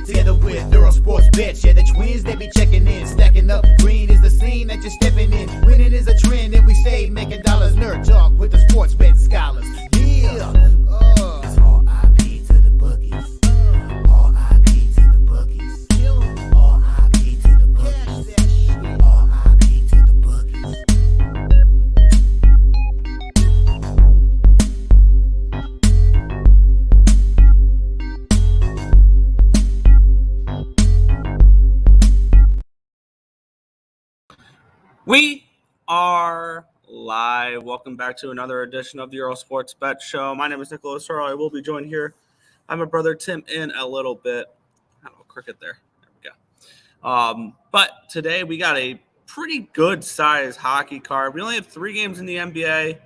Together with Earle Sports Bets, yeah, the twins, they be checking in, stacking up. Green is the scene that you're stepping in. Winning is a trend, and we stay making dollars. Nerd talk with the sports bet scholars. Yeah, it's R.I.P. to the bookies. R.I.P. to the bookies. R.I.P. to the bookies. R.I.P. to the bookies. We are live. Welcome back to another edition of the Earle Sports Bet Show. My name is Nicholas Earle. I will be joined here. I'm my brother Tim in a little bit. Oh, cricket there. There we go. But today we got a pretty good size hockey card. We only have 3 games in the NBA.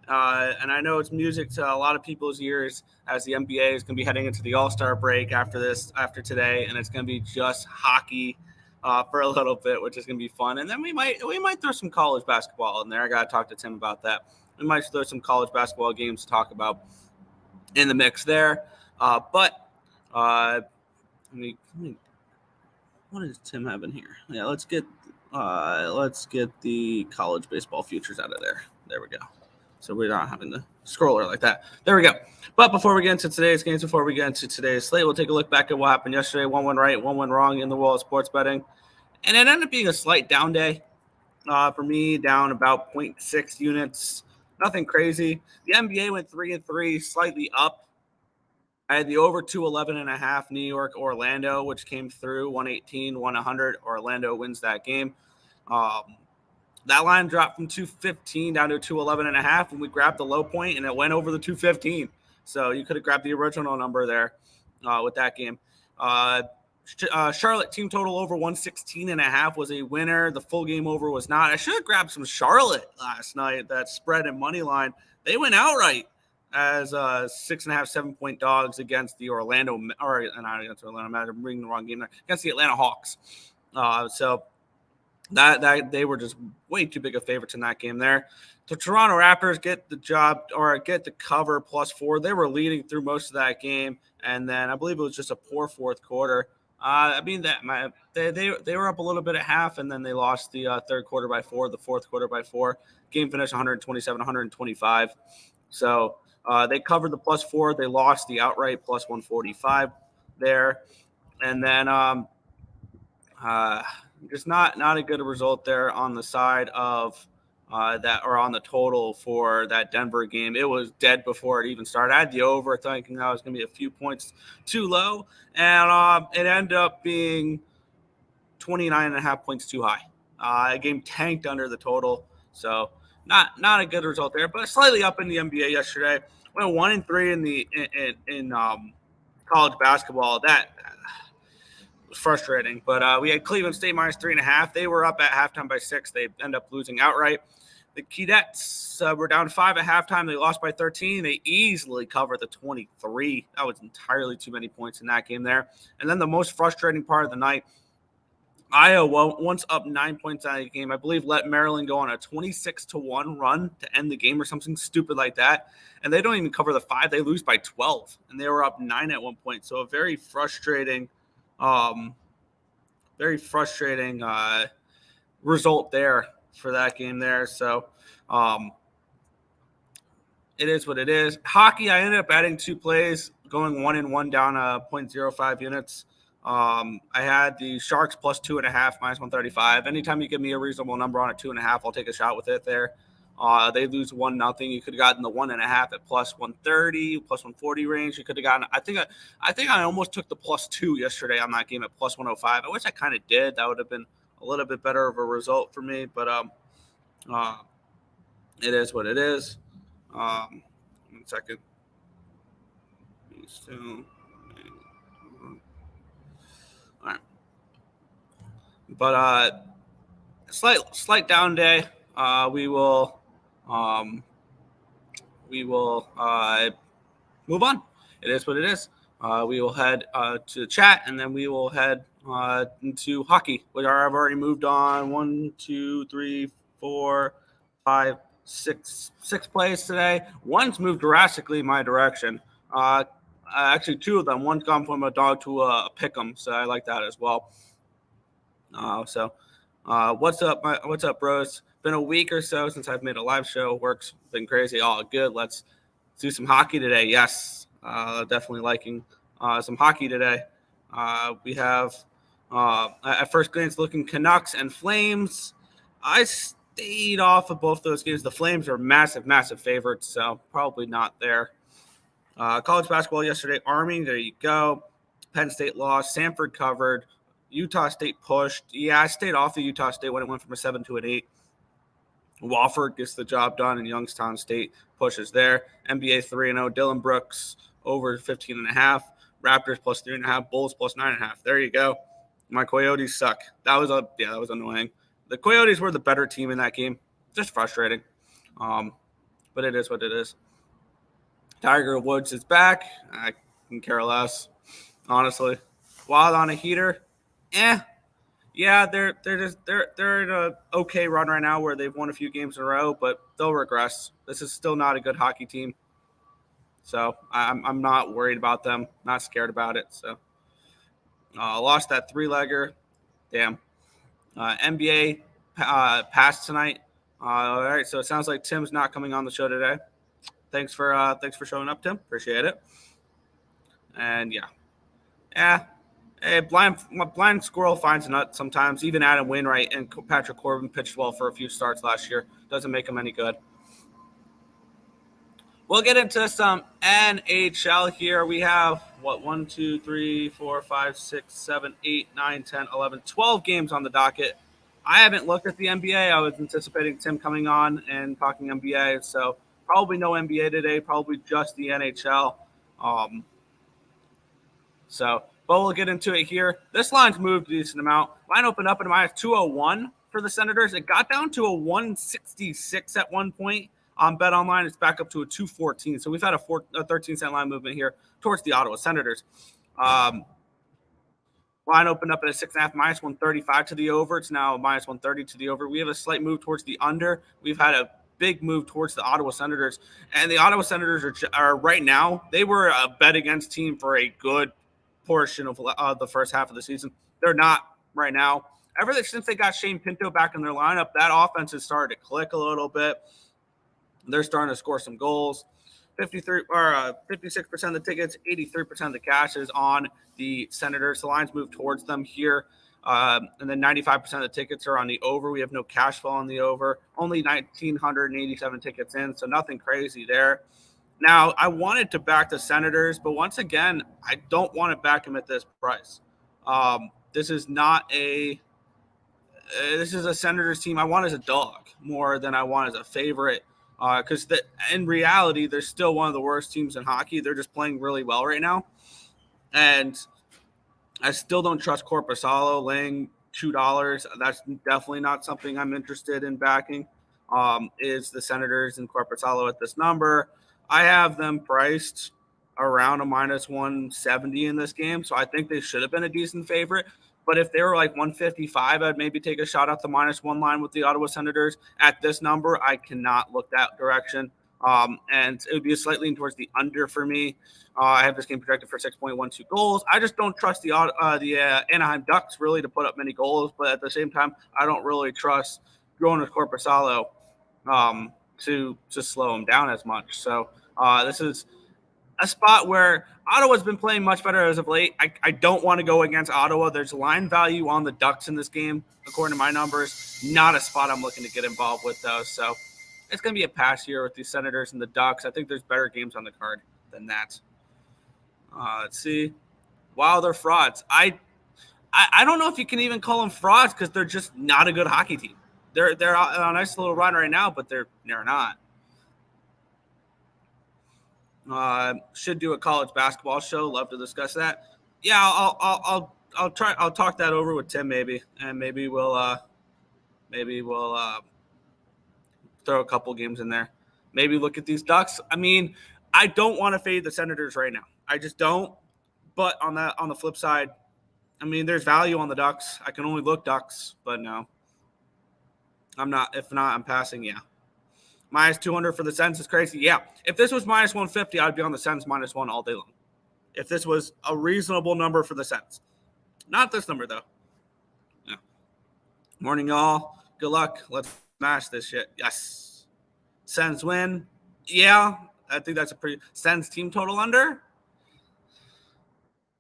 And I know it's music to a lot of people's ears as the NBA is going to be heading into the All-Star break after today. And it's going to be just hockey for a little bit, which is going to be fun. And then we might throw some college basketball in there. I got to talk to Tim about that. We might throw some college basketball games to talk about in the mix there. But what does Tim have in here? Yeah, let's get the college baseball futures out of there. There we go. So we're not having to scroller like that. There we go. But before we get into today's games, before we get into today's slate, we'll take a look back at what happened yesterday. One went right, one went wrong in the world of sports betting. And it ended up being a slight down day for me, down about 0.6 units. Nothing crazy. The NBA went 3-3, slightly up. I had the over 211.5 New York, Orlando, which came through 118, 100. Orlando wins that game. That line dropped from 215 down to 211.5 when we grabbed the low point, and it went over the 215. So you could have grabbed the original number there with that game. Charlotte team total over 116.5 was a winner. The full game over was not. I should have grabbed some Charlotte last night. That spread and money line, they went outright as 6.5, 7-point dogs against the Orlando, or not against Orlando. I'm reading the wrong game there. Against the Atlanta Hawks. So that they were just way too big of favorites in that game there. The Toronto Raptors get the cover +4. They were leading through most of that game, and then I believe it was just a poor fourth quarter. They were up a little bit at half, and then they lost the third quarter by 4, the fourth quarter by 4. Game finished 127-125. So they covered the +4. They lost the outright +145 there, and then just not a good result there on the side of that, or on the total for that Denver game. It was dead before it even started. I had the over, thinking that was going to be a few points too low, and it ended up being 29.5 points too high. The game tanked under the total, so not a good result there, but slightly up in the NBA yesterday. Went 1-3 in college basketball. That was frustrating, but we had Cleveland State -3.5. They were up at halftime by 6. They end up losing outright. The Cadets were down 5 at halftime. They lost by 13. They easily covered the 23. That was entirely too many points in that game there. And then the most frustrating part of the night, Iowa, once up 9 points out of the game, I believe let Maryland go on a 26-1 run to end the game or something stupid like that. And they don't even cover the 5. They lose by 12. And they were up 9 at one point. So a very frustrating result there for that game there. So it is what it is. Hockey, I ended up adding 2 plays, going 1-1 down 0.05 units. I had the Sharks +2.5 -135. Anytime you give me a reasonable number on a 2.5, I'll take a shot with it there. They lose 1-0. You could have gotten the 1.5 at +130, +140 range. You could have gotten. I think I almost took the +2 yesterday on that game at +105. I wish I kind of did. That would have been a little bit better of a result for me. But it is what it is. 1 second. These 2. All right. But slight down day. We will move on. It is what it is. We will head to the chat, and then we will head into hockey, which I've already moved on. 1, 2, 3, 4, 5, 6 plays today. One's moved drastically in my direction. Actually, two of them. One's gone from a dog to a pick 'em, so I like that as well. What's up? What's up, bros? Been a week or so since I've made a live show. Work's been crazy. All good. Let's do some hockey today. Yes, definitely liking some hockey today. We have at first glance looking Canucks and Flames. I stayed off of both those games. The Flames are massive, massive favorites, so probably not there. College basketball yesterday. Army, there you go. Penn State lost. Samford covered. Utah State pushed. Yeah, I stayed off of Utah State when it went from a 7 to an 8. Wofford gets the job done, and Youngstown State pushes there. NBA 3-0. Dylan Brooks over 15.5. Raptors plus 3.5. Bulls plus 9.5. There you go. My Coyotes suck. That was annoying. The Coyotes were the better team in that game. Just frustrating. But it is what it is. Tiger Woods is back. I can care less, honestly. Wild on a heater. Yeah, they're in a okay run right now where they've won a few games in a row, but they'll regress. This is still not a good hockey team, so I'm not worried about them. Not scared about it. So lost that 3-legger. Damn. NBA passed tonight. All right, so it sounds like Tim's not coming on the show today. Thanks for showing up, Tim. Appreciate it. And yeah. Hey, blind squirrel finds a nut sometimes. Even Adam Wainwright and Patrick Corbin pitched well for a few starts last year. Doesn't make them any good. We'll get into some NHL here. We have, 1, 2, 3, 4, 5, 6, 7, 8, 9, 10, 11, 12 games on the docket. I haven't looked at the NBA. I was anticipating Tim coming on and talking NBA, so probably no NBA today, probably just the NHL. But we'll get into it here. This line's moved a decent amount. Line opened up at -201 for the Senators. It got down to a 166 at one point. On BetOnline, it's back up to a 214. So we've had a 13-cent line movement here towards the Ottawa Senators. Line opened up at a 6.5, -135 to the over. It's now -130 to the over. We have a slight move towards the under. We've had a big move towards the Ottawa Senators. And the Ottawa Senators are right now, they were a bet against team for a good portion of the first half of the season. They're not right now. Ever since they got Shane Pinto back in their lineup, that offense has started to click a little bit. They're starting to score some goals. 56% of the tickets, 83% of the cash is on the Senators. The lines move towards them here. And then 95% of the tickets are on the over. We have no cash flow on the over. Only 1,987 tickets in, so nothing crazy there. Now, I wanted to back the Senators, but once again, I don't want to back them at this price. This is a Senators team I want as a dog more than I want as a favorite. Because in reality, they're still one of the worst teams in hockey. They're just playing really well right now. And I still don't trust Korpisalo laying $2. That's definitely not something I'm interested in backing, is the Senators and Korpisalo at this number. I have them priced around a -170 in this game, so I think they should have been a decent favorite. But if they were like 155, I'd maybe take a shot at the -1 line with the Ottawa Senators. At this number, I cannot look that direction. And it would be a slight lean towards the under for me. I have this game projected for 6.12 goals. I just don't trust the Anaheim Ducks really to put up many goals. But at the same time, I don't really trust going with Korpisalo to slow him down as much. So this is a spot where Ottawa's been playing much better as of late. I don't want to go against Ottawa. There's line value on the Ducks in this game, according to my numbers. Not a spot I'm looking to get involved with, though. So it's going to be a pass here with the Senators and the Ducks. I think there's better games on the card than that. Let's see. Wow, they're frauds. I don't know if you can even call them frauds because they're just not a good hockey team. They're on a nice little run right now, but they're not. Should do a college basketball show. Love to discuss that. Yeah, I'll try. I'll talk that over with Tim maybe, and maybe we'll throw a couple games in there. Maybe look at these Ducks. I mean, I don't want to fade the Senators right now. I just don't. But on the flip side, I mean, there's value on the Ducks. I can only look Ducks, but no, I'm not. If not, I'm passing. Yeah. -200 for the Sens is crazy. Yeah. If this was -150, I'd be on the Sens -1 all day long. if this was a reasonable number for the Sens. Not this number, though. Yeah. Morning, y'all. Good luck. Let's smash this shit. Yes. Sens win. Yeah, I think that's a pretty Sens team total under.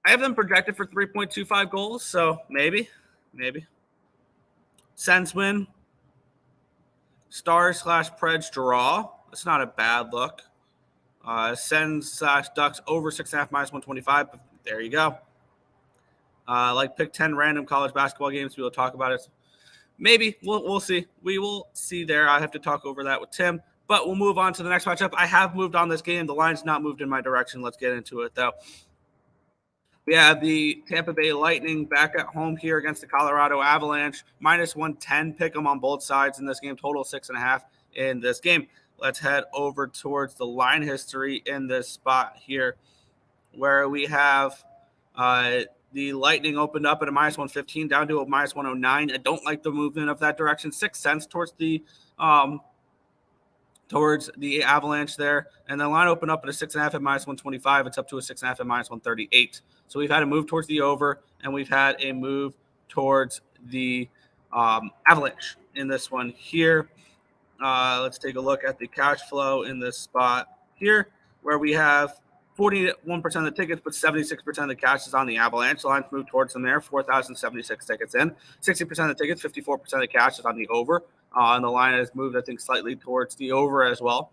I have them projected for 3.25 goals, so maybe. Sens win. Stars/Preds draw. That's not a bad look. Sens/Ducks over 6.5 minus 125. There you go. Pick 10 random college basketball games. We will talk about it. Maybe we'll see. We will see there. I have to talk over that with Tim. But we'll move on to the next matchup. I have moved on this game. The line's not moved in my direction. Let's get into it, though. We have the Tampa Bay Lightning back at home here against the Colorado Avalanche. Minus 110. Pick them on both sides in this game. Total 6.5 in this game. Let's head over towards the line history in this spot here, where we have the Lightning opened up at a minus 115 down to a minus 109. I don't like the movement of that direction. 6 cents towards the Avalanche there. And the line opened up at a 6.5 at minus 125. It's up to a 6.5 at minus 138. So we've had a move towards the over, and we've had a move towards the Avalanche in this one here. Let's take a look at the cash flow in this spot here, where we have 41% of the tickets, but 76% of the cash is on the Avalanche. The line's moved towards them there, 4,076 tickets in. 60% of the tickets, 54% of the cash is on the over. And the line has moved, I think, slightly towards the over as well.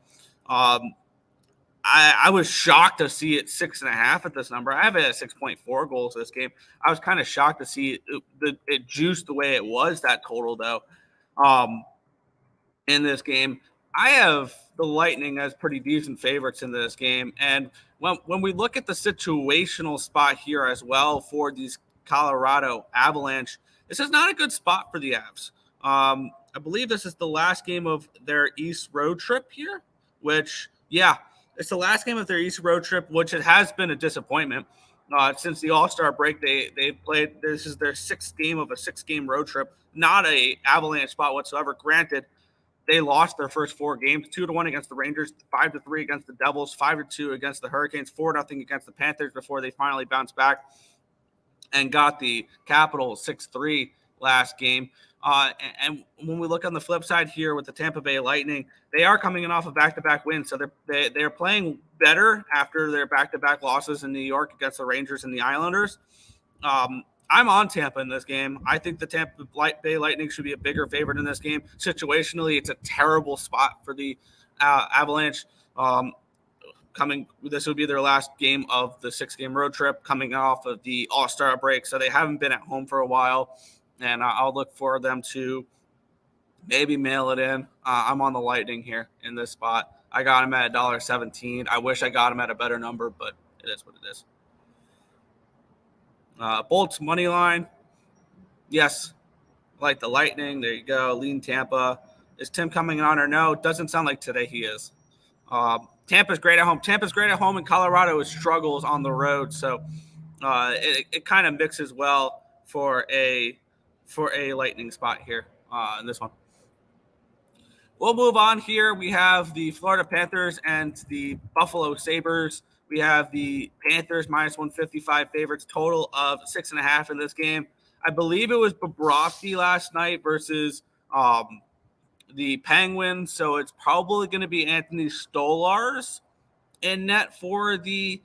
I was shocked to see it 6.5 at this number. I have it at 6.4 goals this game. I was kind of shocked to see it juiced the way it was, that total, though, in this game. I have the Lightning as pretty decent favorites in this game. And when we look at the situational spot here as well for these Colorado Avalanche, this is not a good spot for the Avs. I believe this is the last game of their East road trip here, which, yeah, it's the last game of their East road trip, which it has been a disappointment. Since the All-Star break, they played, this is their 6th game of a 6-game road trip, not a Avalanche spot whatsoever. Granted, they lost their first 4 games, 2-1 against the Rangers, 5-3 against the Devils, 5-2 against the Hurricanes, 4-0 against the Panthers before they finally bounced back and got the Capitals 6-3 last game. And when we look on the flip side here with the Tampa Bay Lightning, they are coming in off a back-to-back win, so they're playing better after their back-to-back losses in New York against the Rangers and the Islanders. I'm on Tampa in this game. I think the Tampa Bay Lightning should be a bigger favorite in this game. Situationally, it's a terrible spot for the Avalanche. This would be their last game of the 6-game road trip, coming off of the All-Star break, so they haven't been at home for a while. And I'll look for them to maybe mail it in. I'm on the Lightning here in this spot. I got them at $1.17. I wish I got them at a better number, but it is what it is. Bolts money line. Yes, like the Lightning. There you go. Lean Tampa. Is Tim coming on or no? Doesn't sound like today he is. Tampa's great at home. And Colorado struggles on the road. So it kind of mixes well for a Lightning spot here in this one. We'll move on here. We have the Florida Panthers and the Buffalo Sabres. We have the Panthers minus 155 favorites, total of 6.5 in this game. I believe it was Bobrovsky last night versus the Penguins, so it's probably going to be Anthony Stolarz in net for the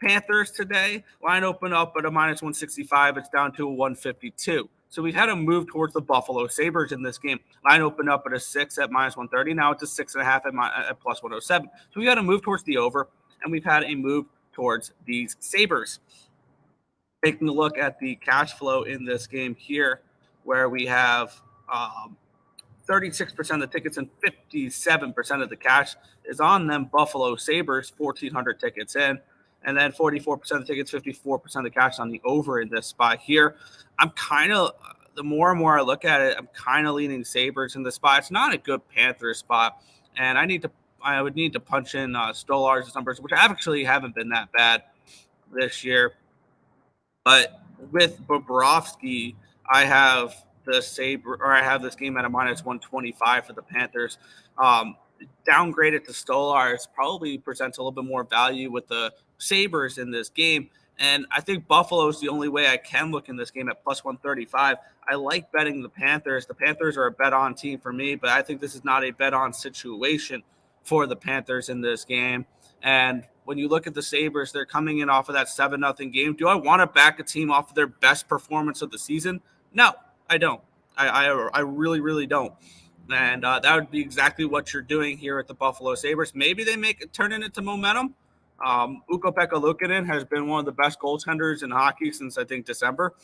Panthers today. Line open up at a minus 165. It's down to a 152. So we've had a move towards the Buffalo Sabres in this game. Line opened up at a 6 at minus 130. Now it's a 6.5 at plus 107. So we had a move towards the over, and we've had a move towards these Sabres. Taking a look at the cash flow in this game here, where we have 36% of the tickets and 57% of the cash is on them Buffalo Sabres, 1,400 tickets in. And then 44% of the tickets, 54% of the cash on the over in this spot here. I'm kind of, the more and more I look at it, I'm kind of leaning Sabres in this spot. It's not a good Panthers spot. And I would need to punch in Stolarz's numbers, which actually haven't been that bad this year. But with Bobrovsky, I have this game at a minus 125 for the Panthers. Downgraded to Stolarz probably presents a little bit more value with the Sabres in this game. And I think Buffalo is the only way I can look in this game at plus 135. I like betting the Panthers. The Panthers are a bet-on team for me, but I think this is not a bet-on situation for the Panthers in this game. And when you look at the Sabres, they're coming in off of that 7-0 game. Do I want to back a team off of their best performance of the season? No, I don't. I really, really don't. And that would be exactly what you're doing here at the Buffalo Sabres. Maybe they turn it into momentum. Ukko-Pekka Luukkonen has been one of the best goaltenders in hockey since, I think, December.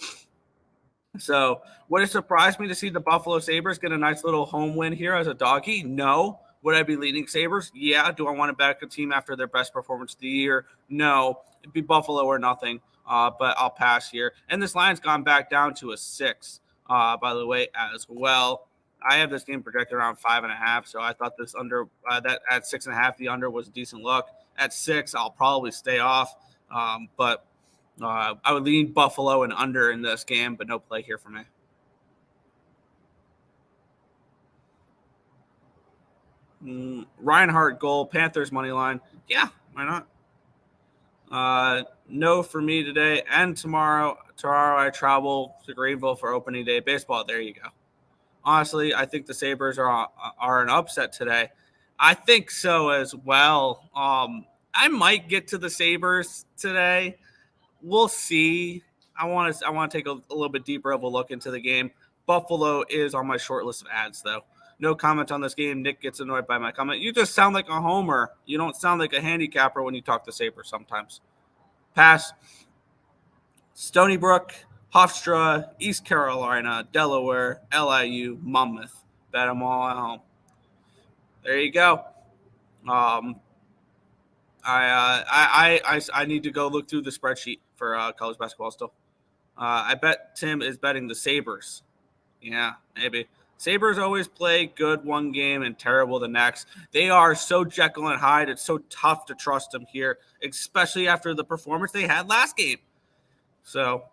So would it surprise me to see the Buffalo Sabres get a nice little home win here as a doggy? No. Would I be leaning Sabres? Yeah. Do I want to back a team after their best performance of the year? No. It'd be Buffalo or nothing, but I'll pass here. And this line's gone back down to a 6, by the way, as well. I have this game projected around 5.5, so I thought this under that at 6.5, the under was a decent look. At 6, I'll probably stay off, but I would lean Buffalo and under in this game, but no play here for me. Reinhart goal, Panthers money line. Yeah, why not? No for me today and tomorrow. Tomorrow I travel to Greenville for opening day baseball. There you go. Honestly, I think the Sabres are an upset today. I think so as well. I might get to the Sabres today. We'll see. I want to take a little bit deeper of a look into the game. Buffalo is on my short list of ads, though. No comment on this game. Nick gets annoyed by my comment. You just sound like a homer. You don't sound like a handicapper when you talk to Sabres sometimes. Pass. Stony Brook, Hofstra, East Carolina, Delaware, LIU, Monmouth. Bet them all at home. There you go. I need to go look through the spreadsheet for college basketball still. I bet Tim is betting the Sabres. Yeah, maybe. Sabres always play good one game and terrible the next. They are so Jekyll and Hyde. It's so tough to trust them here, especially after the performance they had last game. So,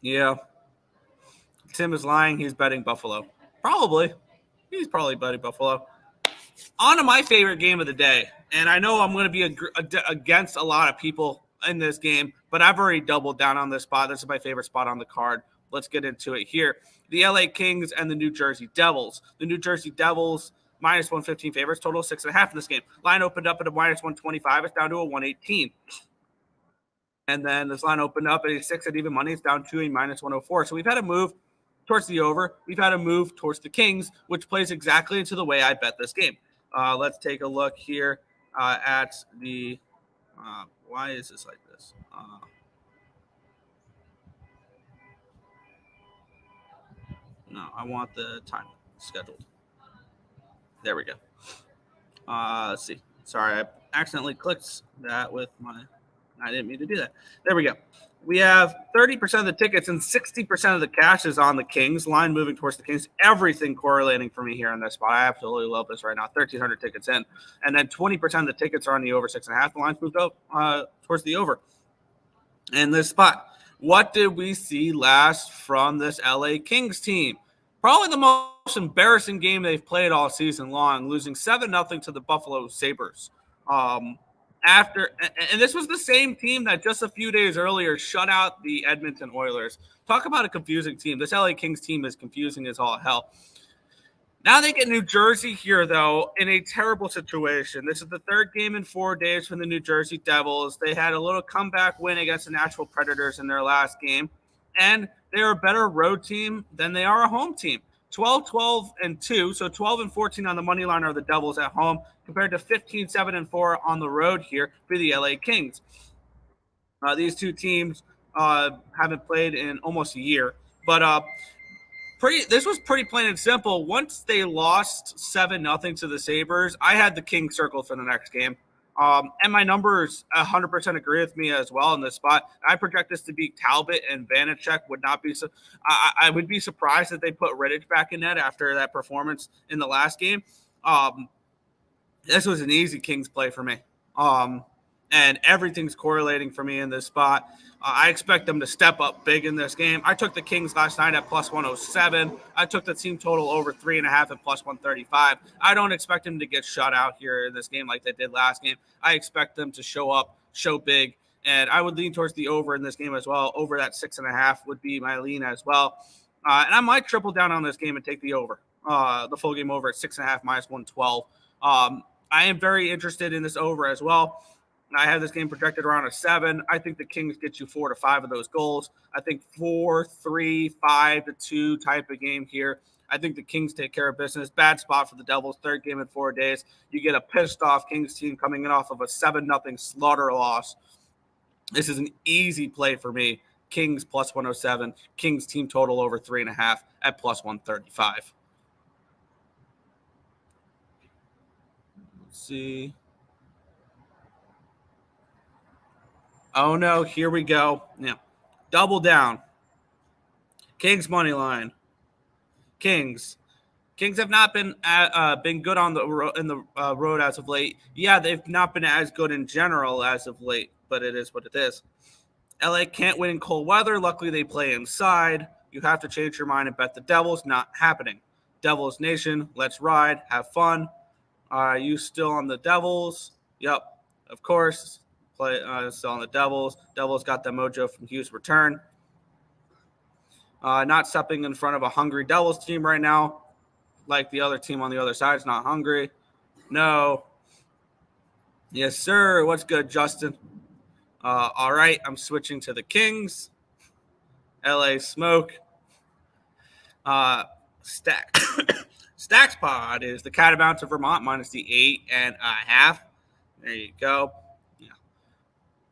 yeah. Tim is lying. He's betting Buffalo. Probably. He's probably betting Buffalo. On to my favorite game of the day. And I know I'm going to be against a lot of people in this game, but I've already doubled down on this spot. This is my favorite spot on the card. Let's get into it here. The LA Kings and the New Jersey Devils. The New Jersey Devils, minus 115 favorites, total 6.5 in this game. Line opened up at a minus 125. It's down to a 118. And then this line opened up at a 6 at even money. It's down to a minus 104. So we've had a move towards the over. We've had a move towards the Kings, which plays exactly into the way I bet this game. Let's take a look here at the why is this like this? No, I want the time scheduled. There we go. Let's see. Sorry, I accidentally clicked that with my – I didn't mean to do that. There we go. We have 30% of the tickets and 60% of the cash is on the Kings. Line moving towards the Kings. Everything correlating for me here in this spot. I absolutely love this right now. 1,300 tickets in. And then 20% of the tickets are on the over 6.5. The line's moved up towards the over in this spot. What did we see last from this LA Kings team? Probably the most embarrassing game they've played all season long, losing 7-0 to the Buffalo Sabres. And this was the same team that just a few days earlier shut out the Edmonton Oilers. Talk about a confusing team. This LA Kings team is confusing as all hell. Now they get New Jersey here, though, in a terrible situation. This is the third game in 4 days for the New Jersey Devils. They had a little comeback win against the Nashville Predators in their last game, and they're a better road team than they are a home team. 12-12-2, so 12-14 on the money line are the Devils at home, compared to 15-7-4 on the road here for the LA Kings. These two teams haven't played in almost a year, but this was pretty plain and simple. Once they lost 7-0 to the Sabres, I had the Kings circled for the next game. And my numbers 100% agree with me as well in this spot. I project this to be Talbot and Vanacek. I would be surprised if they put Rittich back in net after that performance in the last game. This was an easy Kings play for me. And everything's correlating for me in this spot. I expect them to step up big in this game. I took the Kings last night at plus 107. I took the team total over 3.5 at plus 135. I don't expect them to get shut out here in this game like they did last game. I expect them to show up show big. And I would lean towards the over in this game as well. Over that 6.5 would be my lean as well. And I might triple down on this game and take the over, the full game over at 6.5 minus 112. I am very interested in this over as well. I have this game projected around a 7. I think the Kings get you 4 to 5 of those goals. I think 4-3, 5-2 type of game here. I think the Kings take care of business. Bad spot for the Devils. Third game in 4 days. You get a pissed off Kings team coming in off of a 7-0 slaughter loss. This is an easy play for me. Kings plus 107. Kings team total over 3.5 at plus 135. Let's see. Oh, no, here we go. Yeah, double down. Kings money line. Kings have not been good on the road as of late. Yeah, they've not been as good in general as of late, but it is what it is. LA can't win in cold weather. Luckily, they play inside. You have to change your mind and bet the Devils. Not happening. Devils Nation, let's ride. Have fun. Are you still on the Devils? Yep, of course. Play still on the Devils. Devils got the mojo from Hughes' return. Not stepping in front of a hungry Devils team right now, like the other team on the other side is not hungry. No. Yes, sir. What's good, Justin? All right, I'm switching to the Kings. LA Smoke. Stacks Pod is the Catamounts of Vermont minus the 8.5. There you go. Yeah.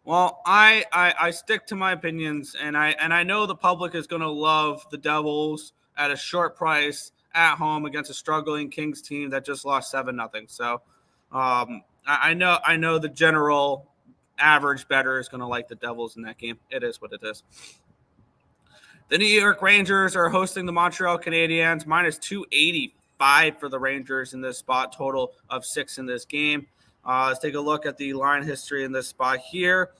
Well, I stick to my opinions, and I know the public is going to love the Devils at a short price at home against a struggling Kings team that just lost 7-0. So I know the general average bettor is going to like the Devils in that game. It is what it is. The New York Rangers are hosting the Montreal Canadiens, minus 285 for the Rangers in this spot, total of 6 in this game. Let's take a look at the line history in this spot here,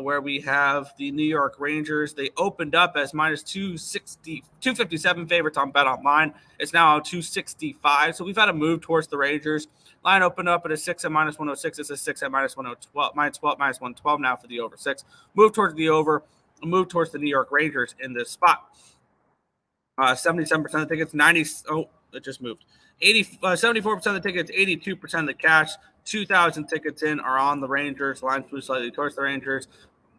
where we have the New York Rangers. They opened up as minus 257 favorites on BetOnline. It's now 265, so we've had a move towards the Rangers. Line opened up at a 6 at minus 106. It's a 6 at minus 112, minus 112 now for the over 6. Move towards the over. Move towards the New York Rangers in this spot. 77% of the tickets, 90. Oh, it just moved. 74% of the tickets, 82% of the cash. 2,000 tickets in are on the Rangers. Lines move slightly towards the Rangers.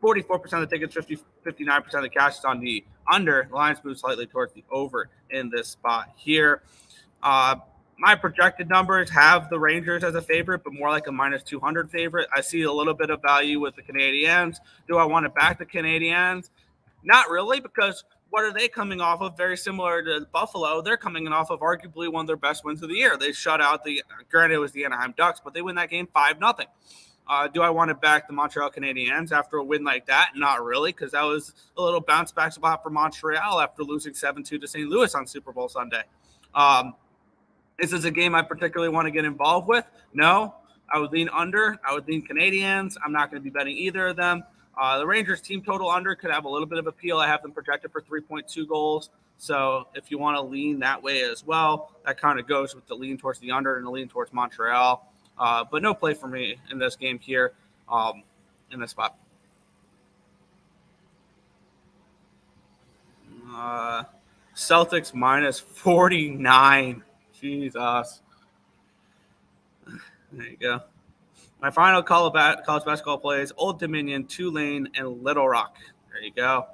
44% of the tickets, 59% of the cash is on the under. Lines move slightly towards the over in this spot here. My projected numbers have the Rangers as a favorite, but more like a minus 200 favorite. I see a little bit of value with the Canadiens. Do I want to back the Canadiens? Not really, because what are they coming off of? Very similar to Buffalo. They're coming off of arguably one of their best wins of the year. They shut out granted it was the Anaheim Ducks, but they win that game 5-0. Do I want to back the Montreal Canadiens after a win like that? Not really, because that was a little bounce back spot for Montreal after losing 7-2 to St. Louis on Super Bowl Sunday. Is this a game I particularly want to get involved with? No. I would lean under. I would lean Canadiens. I'm not going to be betting either of them. The Rangers team total under could have a little bit of appeal. I have them projected for 3.2 goals. So if you want to lean that way as well, that kind of goes with the lean towards the under and the lean towards Montreal. But no play for me in this game here in this spot. Celtics minus 49. Jesus. There you go. My final college basketball plays Old Dominion, Tulane, and Little Rock. There you go.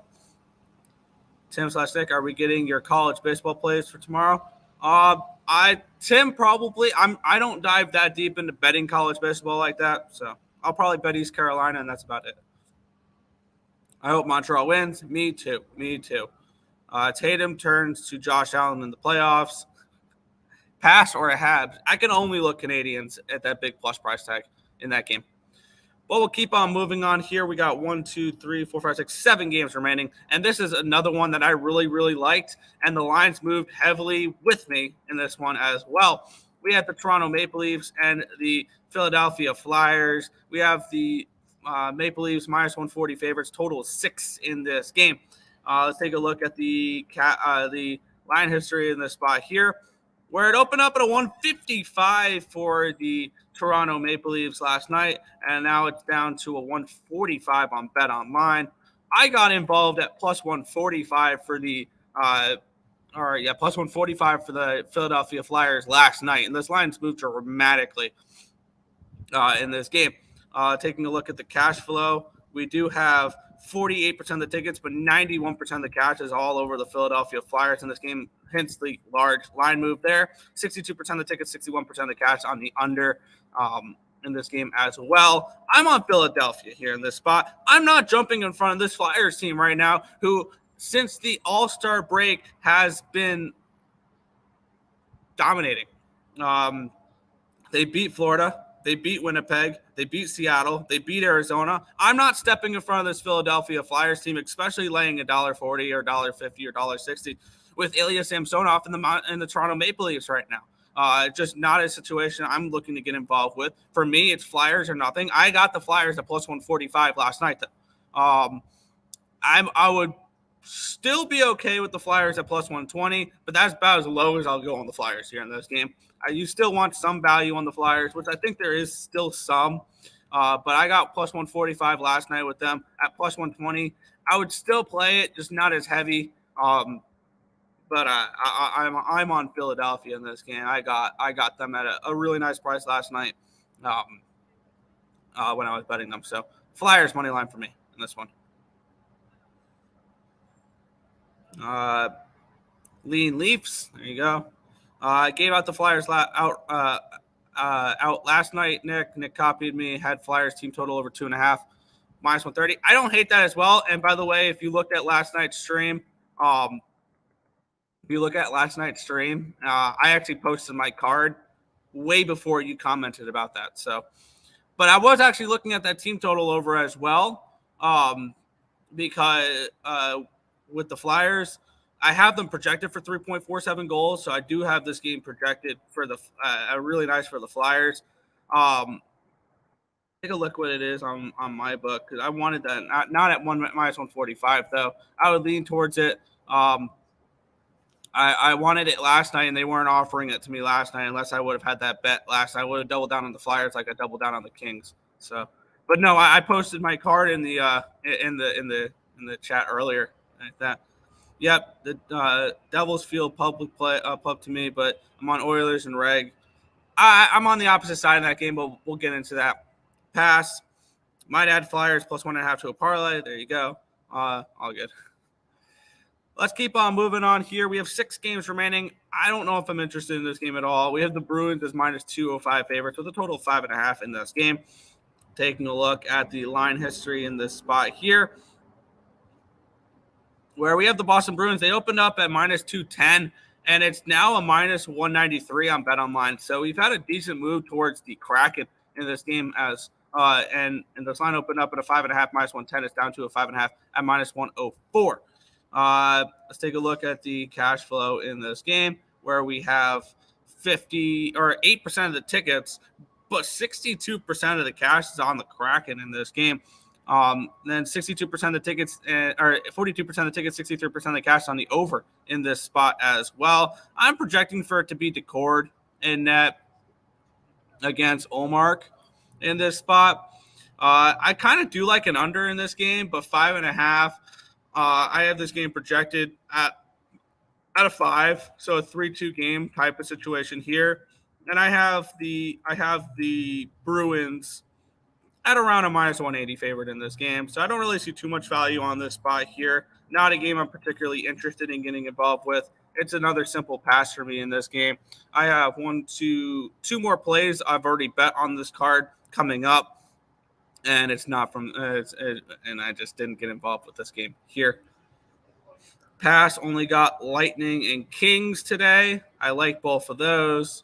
Tim/Nick, are we getting your college baseball plays for tomorrow? Tim, probably. I don't dive that deep into betting college baseball like that, so I'll probably bet East Carolina, and that's about it. I hope Montreal wins. Me too. Tatum turns to Josh Allen in the playoffs. Pass or a Habs. I can only look Canadiens at that big plus price tag in that game. But we'll keep on moving on here. We got 7 games remaining. And this is another one that I really, really liked. And the lines moved heavily with me in this one as well. We have the Toronto Maple Leafs and the Philadelphia Flyers. We have the Maple Leafs minus 140 favorites. Total of 6 in this game. Let's take a look at the line history in this spot here. where it opened up at a 155 for the Toronto Maple Leafs last night, and now it's down to a 145 on Bet Online. I got involved at plus 145 for the plus 145 for the Philadelphia Flyers last night, and this line's moved dramatically in this game. Taking a look at the cash flow, we do have 48% of the tickets, but 91% of the cash is all over the Philadelphia Flyers in this game, hence the large line move there. 62% of the tickets, 61% of the cash on the under in this game as well. I'm on Philadelphia here in this spot. I'm not jumping in front of this Flyers team right now, who since the All-Star break has been dominating. They beat Florida. They beat Winnipeg. They beat Seattle. They beat Arizona. I'm not stepping in front of this Philadelphia Flyers team, especially laying $1.40 or $1.50 or $1.60 with Ilya Samsonov in the Toronto Maple Leafs right now. Just not a situation I'm looking to get involved with. For me, it's Flyers or nothing. I got the Flyers at plus 145 last night, though. I would still be okay with the Flyers at plus 120, but that's about as low as I'll go on the Flyers here in this game. You still want some value on the Flyers, which I think there is still some. But I got plus 145 last night with them at plus 120. I would still play it, just not as heavy. But I'm on Philadelphia in this game. I got them at a really nice price last night when I was betting them. So Flyers money line for me in this one. Lean Leafs. There you go. I gave out the Flyers out last night. Nick copied me. Had Flyers team total over 2.5, minus 130. I don't hate that as well. And by the way, if you looked at last night's stream, I actually posted my card way before you commented about that. So, but I was actually looking at that team total over as well, because with the Flyers, I have them projected for 3.47 goals, so I do have this game projected for the really nice for the Flyers. Take a look what it is on my book, because I wanted that not at minus 145 though. I would lean towards it. I wanted it last night, and they weren't offering it to me last night unless I would have had that bet last night. I would have doubled down on the Flyers like I doubled down on the Kings. So, but no, I posted my card in the chat earlier like that. Yep, the Devils feel pub to me, but I'm on Oilers and Reg. I'm on the opposite side of that game, but we'll get into that. Pass. Might add Flyers plus 1.5 to a parlay. There you go. All good. Let's keep on moving on here. We have 6 games remaining. I don't know if I'm interested in this game at all. We have the Bruins as minus 205 favorites with a total of 5.5 in this game. Taking a look at the line history in this spot here, where we have the Boston Bruins. They opened up at minus 210, and it's now a minus 193 on BetOnline. So we've had a decent move towards the Kraken in this game as and this line opened up at a 5.5 minus 110. It's down to a 5.5 at minus 104. Let's take a look at the cash flow in this game, where we have 8% of the tickets, but 62% of the cash is on the Kraken in this game. Then 62% of the tickets, or 42% of the tickets, 63% of the cash on the over in this spot as well. I'm projecting for it to be Decord in net against Ullmark in this spot. I kind of do like an under in this game, but 5.5. I have this game projected at a 5, so a 3-2 game type of situation here. And I have the Bruins at around a minus 180 favorite in this game. So I don't really see too much value on this spot here. Not a game I'm particularly interested in getting involved with. It's another simple pass for me in this game. I have two more plays I've already bet on this card coming up, and it's not from and I just didn't get involved with this game here. Pass, only got Lightning and Kings today. I like both of those.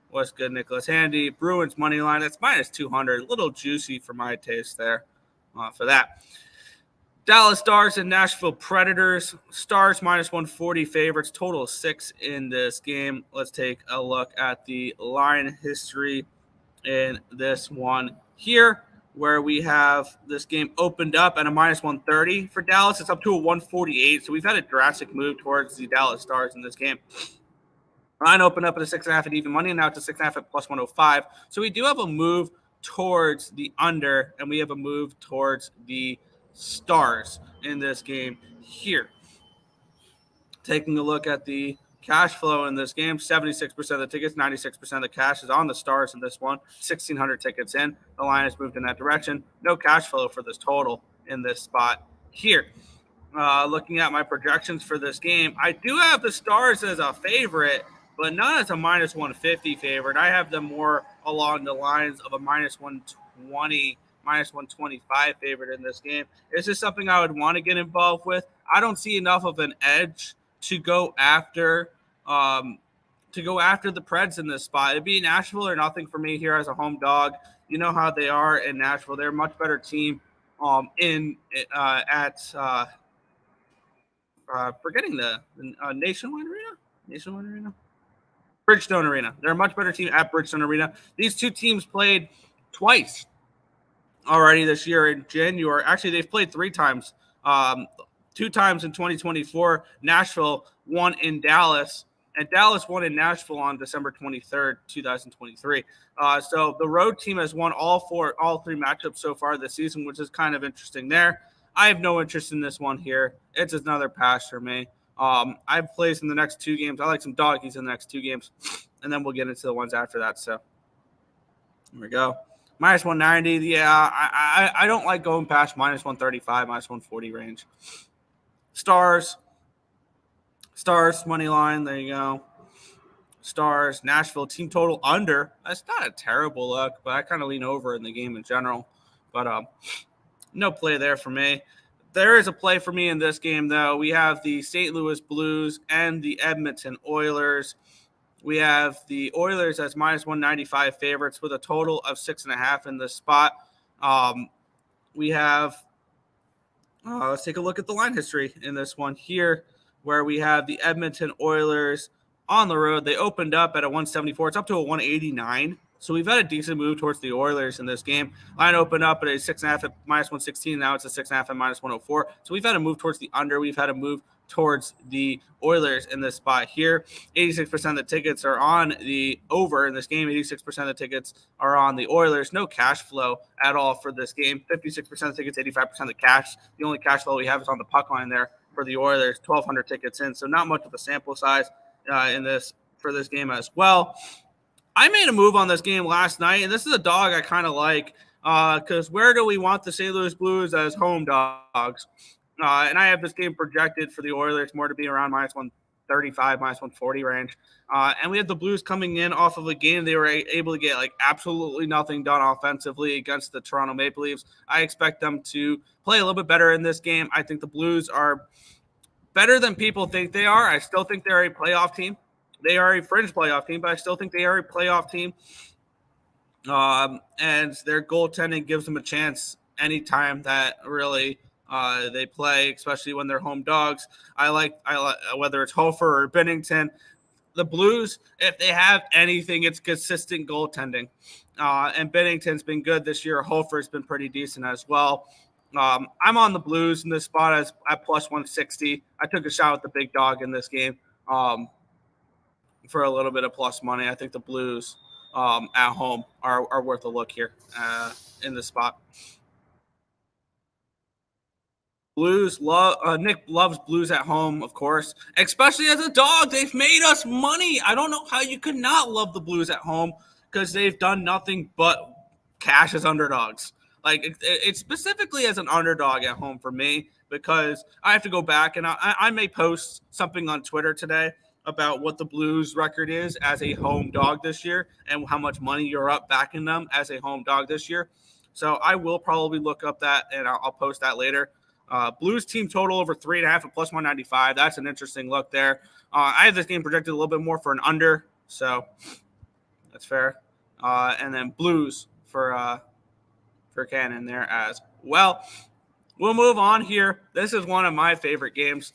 What's good, Nicholas Handy? Bruins money line. That's minus 200. A little juicy for my taste there for that. Dallas Stars and Nashville Predators. Stars minus 140 favorites. Total 6 in this game. Let's take a look at the line history in this one here, where we have this game opened up at a minus 130 for Dallas. It's up to a 148. So we've had a drastic move towards the Dallas Stars in this game. Line opened up at a 6.5 at even money, and now it's a 6.5 at plus 105. So we do have a move towards the under, and we have a move towards the Stars in this game here. Taking a look at the cash flow in this game, 76% of the tickets, 96% of the cash is on the Stars in this one. 1,600 tickets in. The line has moved in that direction. No cash flow for this total in this spot here. Looking at my projections for this game, I do have the Stars as a favorite, but not as a minus 150 favorite. I have them more along the lines of a minus 120, minus 125 favorite in this game. Is this something I would want to get involved with? I don't see enough of an edge to go after the Preds in this spot. It'd be Nashville or nothing for me here as a home dog. You know how they are in Nashville. They're a much better team forgetting the Nationwide Arena? Bridgestone Arena. They're a much better team at Bridgestone Arena. These two teams played twice already this year in January. Actually, they've played 3 times. 2 times in 2024. Nashville won in Dallas, and Dallas won in Nashville on December 23rd, 2023. So the road team has won all 3 matchups so far this season, which is kind of interesting there. I have no interest in this one here. It's another pass for me. I have plays in the next 2 games. I like some doggies in the next 2 games, and then we'll get into the ones after that. So here we go. Minus 190. Yeah, I don't like going past minus 135, minus 140 range. Stars, money line. There you go. Stars, Nashville, team total under. That's not a terrible look, but I kind of lean over in the game in general. But no play there for me. There is a play for me in this game, though. We have the St. Louis Blues and the Edmonton Oilers. We have the Oilers as minus 195 favorites with a total of 6.5 in this spot. We have, let's take a look at the line history in this one here, where we have the Edmonton Oilers on the road. They opened up at a 174. It's up to a 189. So we've had a decent move towards the Oilers in this game. Line opened up at a 6.5 at minus 116. Now it's a 6.5 at minus 104. So we've had a move towards the under. We've had a move towards the Oilers in this spot here. 86% of the tickets are on the over in this game. 86% of the tickets are on the Oilers. No cash flow at all for this game. 56% of the tickets, 85% of the cash. The only cash flow we have is on the puck line there for the Oilers. 1,200 tickets in. So not much of a sample size for this game as well. I made a move on this game last night, and this is a dog I kind of like because where do we want the St. Louis Blues as home dogs? And I have this game projected for the Oilers more to be around minus 135, minus 140 range. And we have the Blues coming in off of a game they were able to get like absolutely nothing done offensively against the Toronto Maple Leafs. I expect them to play a little bit better in this game. I think the Blues are better than people think they are. I still think they're a playoff team. They are a fringe playoff team, but I still think they are a playoff team. And their goaltending gives them a chance anytime that really they play, especially when they're home dogs. I like whether it's Hofer or Binnington. The Blues, if they have anything, it's consistent goaltending. And Binnington's been good this year. Hofer's been pretty decent as well. I'm on the Blues in this spot at plus 160. I took a shot with the big dog in this game. For a little bit of plus money. I think the Blues at home are worth a look here in this spot. Blues Nick loves Blues at home, of course, especially as a dog. They've made us money. I don't know how you could not love the Blues at home because they've done nothing but cash as underdogs. Like it's specifically as an underdog at home for me because I have to go back and I may post something on Twitter today about what the Blues record is as a home dog this year and how much money you're up backing them as a home dog this year. So I will probably look up that and I'll post that later. Blues team total over 3.5 at plus 195. That's an interesting look there. I have this game projected a little bit more for an under, so that's fair. And then Blues for Cannon there as well. We'll move on here. This is one of my favorite games.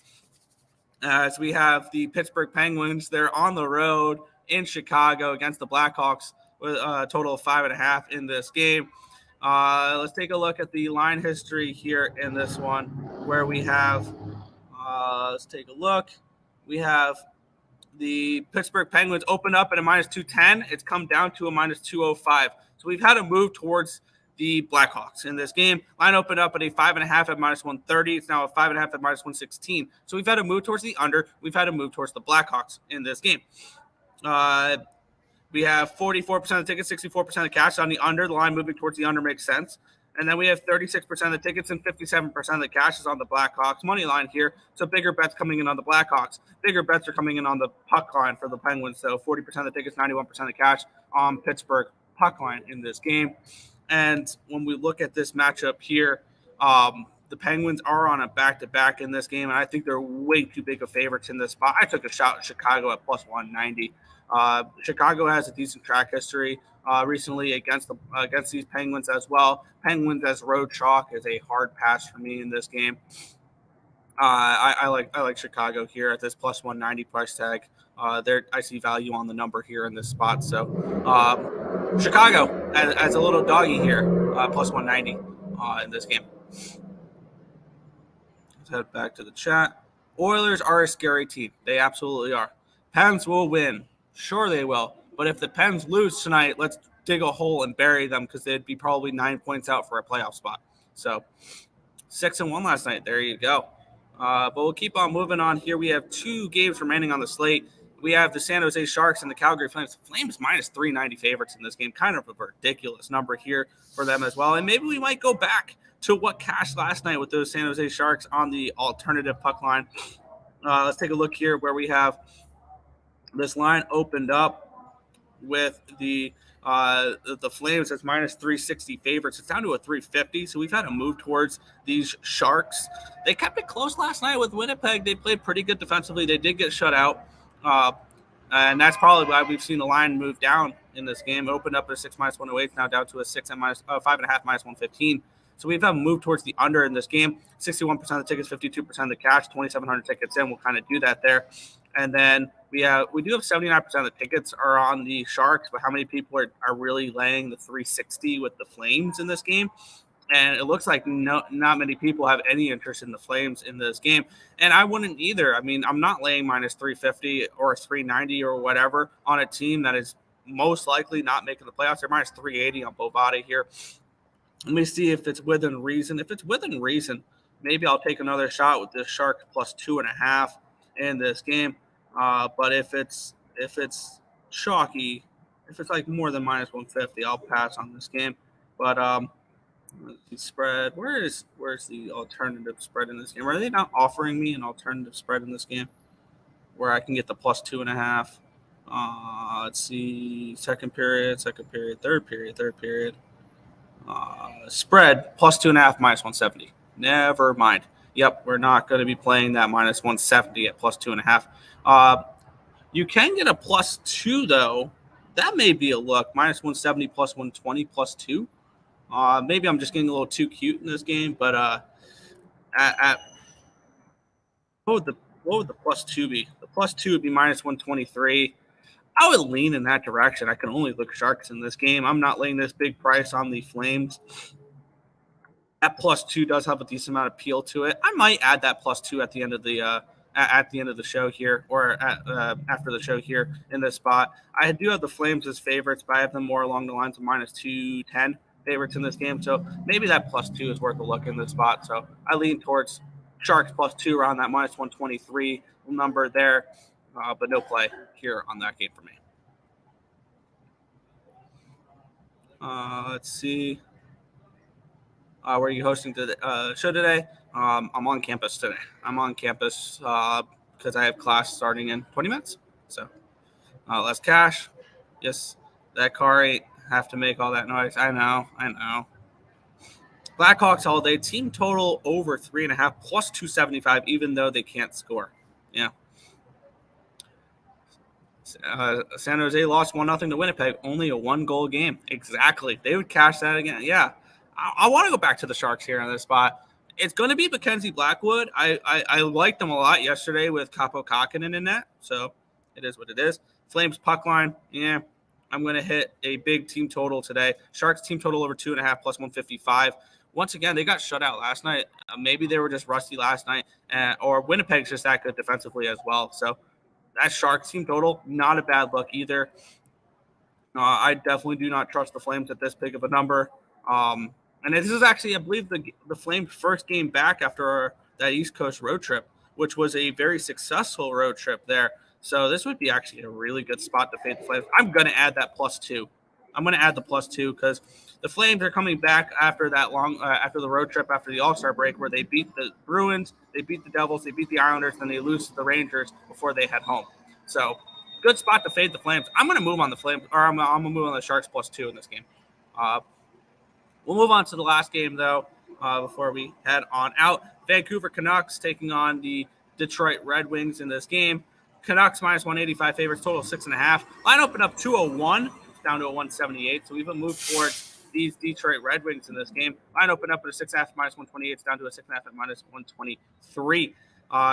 As we have the Pittsburgh Penguins, they're on the road in Chicago against the Blackhawks with a total of 5.5 in this game. Let's take a look at the line history here in this one where we have, let's take a look. We have the Pittsburgh Penguins opened up at a minus 210. It's come down to a minus 205. So we've had a move towards the Blackhawks in this game. Line opened up at a 5.5 at minus 130. It's now a 5.5 at minus 116. So we've had a move towards the under. We've had a move towards the Blackhawks in this game. We have 44% of the tickets, 64% of the cash on the under. The line moving towards the under makes sense. And then we have 36% of the tickets and 57% of the cash is on the Blackhawks money line here. So bigger bets coming in on the Blackhawks. Bigger bets are coming in on the puck line for the Penguins. So 40% of the tickets, 91% of the cash on Pittsburgh puck line in this game. And when we look at this matchup here, the Penguins are on a back-to-back in this game, and I think they're way too big of favorites in this spot. I took a shot at Chicago at plus 190. Chicago has a decent track history recently against these Penguins as well. Penguins as road chalk is a hard pass for me in this game. I like Chicago here at this plus 190 price tag. I see value on the number here in this spot. So Chicago as a little doggy here, plus 190 in this game. Let's head back to the chat. Oilers are a scary team. They absolutely are. Pens will win. Sure they will. But if the Pens lose tonight, let's dig a hole and bury them because they'd be probably 9 points out for a playoff spot. So 6-1 last night. There you go. But we'll keep on moving on here. We have 2 games remaining on the slate. We have the San Jose Sharks and the Calgary Flames. Flames minus 390 favorites in this game. Kind of a ridiculous number here for them as well. And maybe we might go back to what cashed last night with those San Jose Sharks on the alternative puck line. Let's take a look here where we have this line opened up with the Flames as minus 360 favorites. It's down to a 350, so we've had a move towards these Sharks. They kept it close last night with Winnipeg. They played pretty good defensively. They did get shut out, and that's probably why we've seen the line move down in this game. It opened up at a 6 minus 108, now down to a 5.5 minus 115. So we've had a move towards the under in this game. 61% of the tickets, 52% of the cash, 2,700 tickets in. We'll kind of do that there. And then we do have 79% of the tickets are on the Sharks, but how many people are really laying the 360 with the Flames in this game? And it looks like not many people have any interest in the Flames in this game. And I wouldn't either. I mean, I'm not laying minus 350 or 390 or whatever on a team that is most likely not making the playoffs. They're minus 380 on Bovada here. Let me see if it's within reason. If it's within reason, maybe I'll take another shot with this Sharks plus 2.5 in this game. But if it's chalky, if it's like more than minus 150, I'll pass on this game. But the spread, where's the alternative spread in this game? Are they not offering me an alternative spread in this game where I can get the plus 2.5? Let's see, second period, third period. Spread plus 2.5 minus 170. Never mind. Yep, we're not going to be playing that minus 170 at plus 2.5. You can get a plus 2 though. That may be a look. Minus 170 plus 120 plus 2. Maybe I'm just getting a little too cute in this game, but what would the plus 2 be? The plus 2 would be minus 123. I would lean in that direction. I can only look Sharks in this game. I'm not laying this big price on the Flames. That plus 2 does have a decent amount of appeal to it. I might add that plus 2 at the end of the show here, or after the show here in this spot. I do have the Flames as favorites, but I have them more along the lines of minus 210 favorites in this game. So maybe that plus 2 is worth a look in this spot. So I lean towards Sharks plus 2 around that minus 123 number there. But no play here on that game for me. Let's see. Where are you hosting the show today? I'm on campus today. I'm on campus because I have class starting in 20 minutes. So less cash. Yes, that car ain't have to make all that noise. I know. Blackhawks all day. Team total over 3.5 plus 275, even though they can't score. Yeah. San Jose lost 1-0 to Winnipeg. Only a 1-goal game. Exactly. They would cash that again. Yeah. I want to go back to the Sharks here on this spot. It's going to be Mackenzie Blackwood. I liked them a lot yesterday with Capo Kakinen in net. So it is what it is. Flames puck line. Yeah. I'm going to hit a big team total today. Sharks team total over 2.5 plus 155. Once again, they got shut out last night. Maybe they were just rusty last night. Or Winnipeg's just that good defensively as well. So That Sharks team total, not a bad look either. I definitely do not trust the Flames at this big of a number. And this is actually, I believe, the Flames' first game back after that East Coast road trip, which was a very successful road trip there. So this would be actually a really good spot to fade the Flames. I'm going to add that +2. I'm going to add the +2 because the Flames are coming back after that after the road trip, after the All-Star break, where they beat the Bruins, they beat the Devils, they beat the Islanders, then they lose to the Rangers before they head home. So good spot to fade the Flames. I'm going to move on the Flames, or I'm going to move on the Sharks +2 in this game. We'll move on to the last game, though, before we head on out. Vancouver Canucks taking on the Detroit Red Wings in this game. Canucks -185 favorites, total 6.5. Line opened up 201. It's down to a 178. So we've moved towards these Detroit Red Wings in this game. Line opened up at a 6.5 -128. It's down to a 6.5 at -123.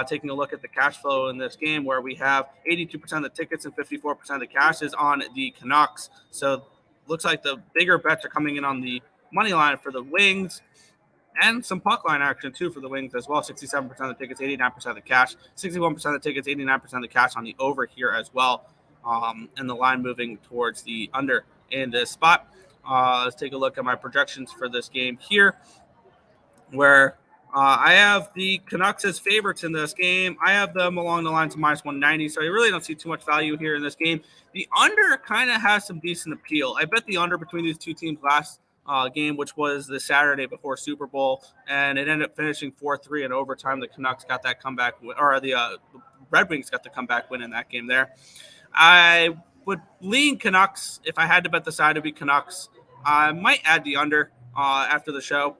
Taking a look at the cash flow in this game, where we have 82% of the tickets and 54% of the cash is on the Canucks. So looks like the bigger bets are coming in on the money line for the Wings, and some puck line action too for the Wings as well. 67% of the tickets, 89% of the cash. 61% of the tickets, 89% of the cash on the over here as well. And the line moving towards the under in this spot. Let's take a look at my projections for this game here, where I have the Canucks as favorites in this game. I have them along the lines of -190, so I really don't see too much value here in this game. The under kind of has some decent appeal. I bet the under between these two teams last game, which was the Saturday before Super Bowl, and it ended up finishing 4-3 in overtime. The Canucks got that comeback, or the Red Wings got the comeback win in that game there. I would lean Canucks. If I had to bet the side, it would be Canucks. I might add the under after the show.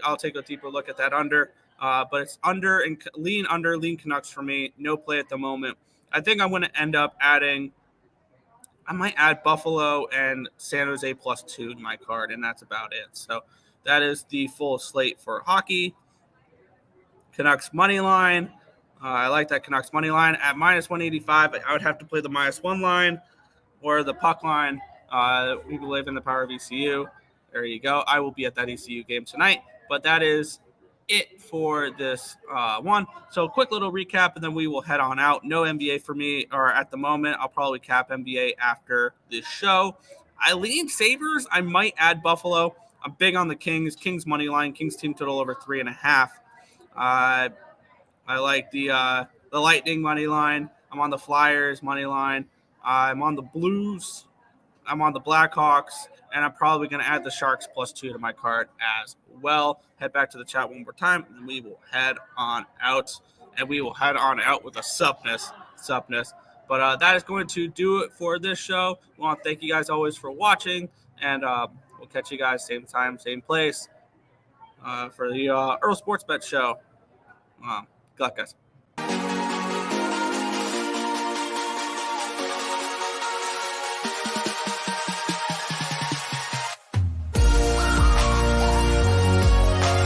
I'll take a deeper look at that under, but it's under and lean Canucks for me. No play at the moment. I think I'm going to end up adding. I might add Buffalo and San Jose +2 in my card, and that's about it. So that is the full slate for hockey. Canucks money line. I like that Canucks money line at -185. I would have to play the -1 line or the puck line. We believe in the power of ECU. There you go. I will be at that ECU game tonight, but that is it for this one. So quick little recap, and then we will head on out. No NBA for me, or at the moment. I'll probably cap NBA after this show. I lean Sabres. I might add Buffalo. I'm big on the Kings. Kings money line. Kings team total over 3.5. I like the Lightning money line. I'm on the Flyers money line. I'm on the Blues. I'm on the Blackhawks, and I'm probably going to add the Sharks +2 to my card as well. Head back to the chat one more time, and we will head on out. And we will head on out with a supness. But that is going to do it for this show. We want to thank you guys always for watching, and we'll catch you guys same time, same place for the Earle Sports Bet Show. Good luck, guys.